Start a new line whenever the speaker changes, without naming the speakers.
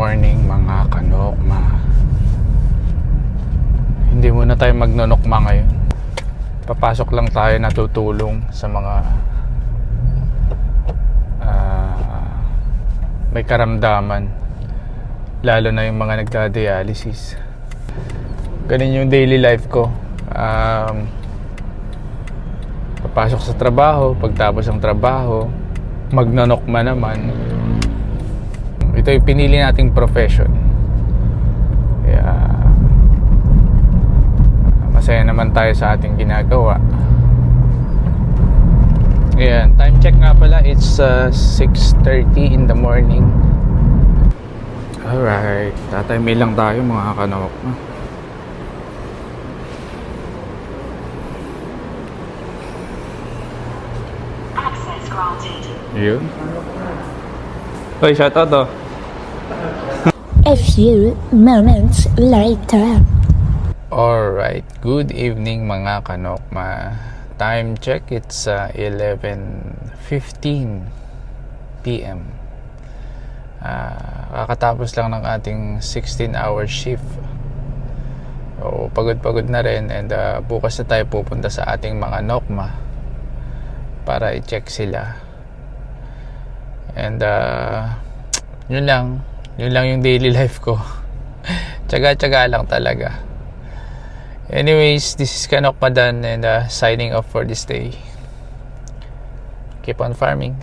morning mga kanokma. Hindi muna tayo magnonokma ngayon. Papasok lang tayo, natutulong sa mga may karamdaman, lalo na yung mga nagda-dialysis. Ganun yung daily life ko. Papasok sa trabaho, pagtapos ng trabaho, magnonokma naman. Ito yung pinili nating profession. Kaya masaya naman tayo sa ating ginagawa. Ayan, time check nga pala, it's 6:30 in the morning. Alright, tatime lang tayo mga kanokma.
Access granted.
Yun. Hoy, shout out to.
A few moments later.
Alright, good evening mga kanokma. Time check, it's 11:15 PM. Kakatapos lang ng ating 16-hour shift. So, pagod na rin, and bukas na tayo pupunta sa ating mga nokma para i-check sila. And yun lang yung daily life ko. Tsaga-tsaga lang talaga. Anyways, this is Kanokma Dan, and signing off for this day. Keep on farming.